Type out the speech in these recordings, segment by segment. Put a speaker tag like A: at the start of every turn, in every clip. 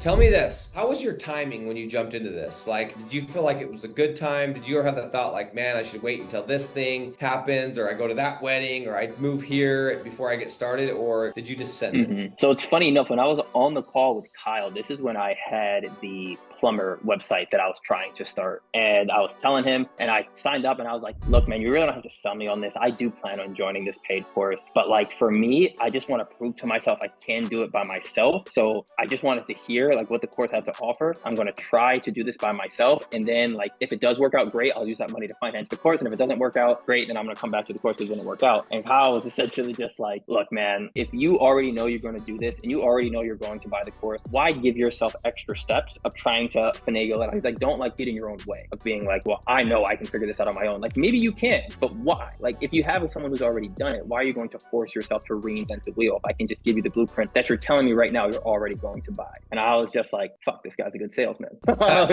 A: Tell me this. How was your timing when you jumped into this? Like, did you feel like it was a good time? Did you ever have the thought like, man, I should wait until this thing happens, or I go to that wedding, or I move here before I get started? Or did you just send it?
B: So it's funny enough, when I was on the call with Kyle, this is when I had the plumber website that I was trying to start. And I was telling him, and I signed up and I was like, look, man, you really don't have to sell me on this. I do plan on joining this paid course. But like for me, I just want to prove to myself I can do it by myself. So I just wanted to hear like what the course had to offer. I'm going to try to do this by myself. And then like, if it does work out, great, I'll use that money to finance the course. And if it doesn't work out, great, then I'm going to come back to the course because it didn't work out. And Kyle was essentially just like, look, man, if you already know you're going to do this and you already know you're going to buy the course, why give yourself extra steps of trying to finagle it? He's like, don't like get in your own way of being like, well, I know I can figure this out on my own. Like maybe you can, but why? Like if you have someone who's already done it, why are you going to force yourself to reinvent the wheel if I can just give you the blueprint that you're telling me right now you're already going to buy? And I was just like, fuck, this guy's a good salesman. I was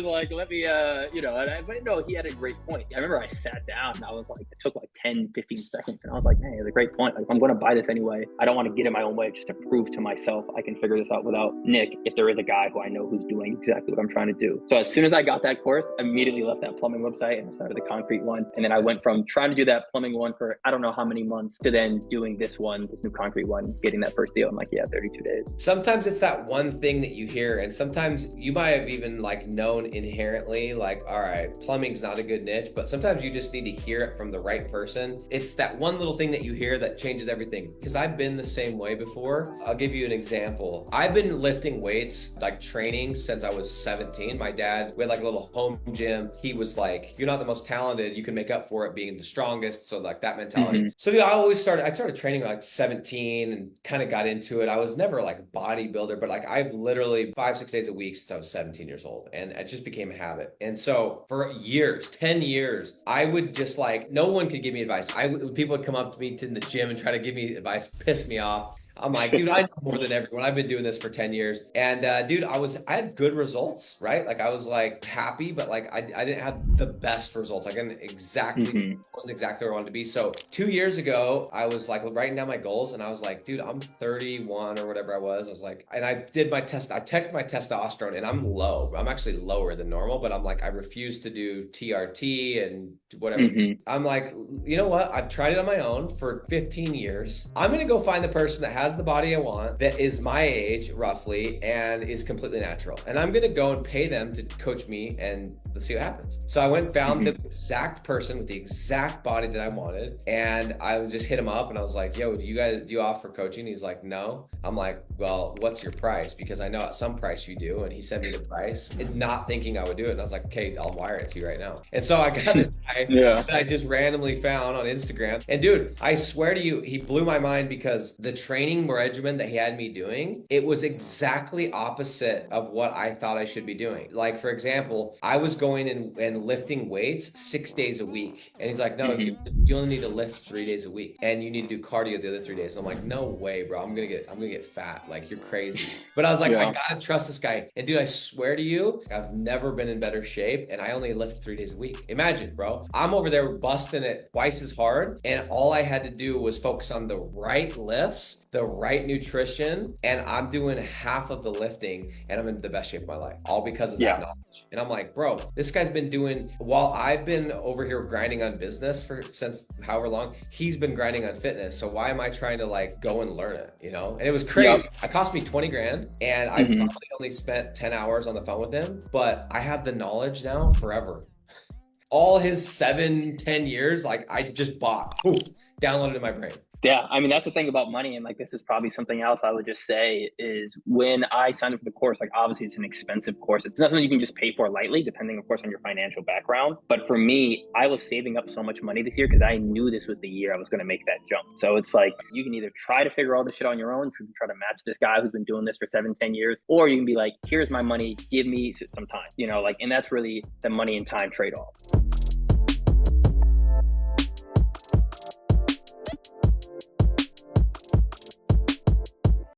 B: like, let me, but no, he had a great point. I remember I sat down and I was like, it took like 10, 15 seconds. And I was like, man, it's a great point. Like, if I'm going to buy this anyway, I don't want to get in my own way just to prove to myself I can figure this out without Nick, if there is a guy who I know who's doing exactly what I'm trying to do. So as soon as I got that course, I immediately left that plumbing website and started the concrete one. And then I went from trying to do that plumbing one for I don't know how many months to then doing this one, this new concrete one, getting that first deal. I'm like, yeah, 32 days.
A: Sometimes it's that one thing that you hear, and sometimes you might have even like known inherently, like, all right, plumbing's not a good niche, but sometimes you just need to hear it from the right person. It's that one little thing that you hear that changes everything. Because I've been the same way before. I'll give you an example. I've been lifting weights, like training, since I was 17. My dad, we had like a little home gym. He was like, if you're not the most talented, you can make up for it being the strongest. So like that mentality. So yeah, I started training at like 17 and kind of got into it. I was never like a bodybuilder, but like I've literally 5-6 days a week since I was 17 years old. And it just became a habit. And so for years, 10 years, I would just like, no one could give me advice. People would come up to me in the gym and try to give me advice, piss me off. I'm like, dude, I know more than everyone. I've been doing this for 10 years. And dude, I had good results, right? Like I was like happy, but like I didn't have the best results. I wasn't exactly where I wanted to be. So 2 years ago, I was like writing down my goals and I was like, dude, I'm 31 or whatever I was. I was like, and I did my test. I checked my testosterone and I'm low. I'm actually lower than normal, but I'm like, I refuse to do TRT and whatever. I'm like, you know what? I've tried it on my own for 15 years. I'm going to go find the person that has the body I want, that is my age roughly, and is completely natural. And I'm going to go and pay them to coach me and let's see what happens. So I went and found the exact person with the exact body that I wanted. And I was just hit him up and I was like, yo, do you offer coaching? He's like, no. I'm like, well, what's your price? Because I know at some price you do. And he sent me the price and not thinking I would do it. And I was like, okay, I'll wire it to you right now. And so I got this guy that I just randomly found on Instagram. And dude, I swear to you, he blew my mind because the training regimen that he had me doing, it was exactly opposite of what I thought I should be doing. Like, for example, I was going and lifting weights 6 days a week. And he's like, no, you only need to lift 3 days a week and you need to do cardio the other 3 days. And I'm like, no way, bro. I'm gonna get fat. Like, you're crazy. But I was like, I gotta trust this guy. And dude, I swear to you, I've never been in better shape and I only lift 3 days a week. Imagine, bro. I'm over there busting it twice as hard and all I had to do was focus on the right lifts, the right nutrition, and I'm doing half of the lifting and I'm in the best shape of my life, all because of that knowledge. And I'm like, bro, this guy's been doing, while I've been over here grinding on business since however long, he's been grinding on fitness. So why am I trying to like go and learn it, you know? And it was crazy. It cost me 20 grand and I probably only spent 10 hours on the phone with him, but I have the knowledge now forever. All his 7-10 years, like I just bought, downloaded in my brain.
B: Yeah, I mean, that's the thing about money. And like, this is probably something else I would just say is when I signed up for the course, like obviously it's an expensive course. It's nothing you can just pay for lightly, depending of course on your financial background. But for me, I was saving up so much money this year because I knew this was the year I was going to make that jump. So it's like, you can either try to figure all this shit on your own, try to match this guy who's been doing this for 7-10 years, or you can be like, here's my money, give me some time, you know, like, and that's really the money and time trade-off.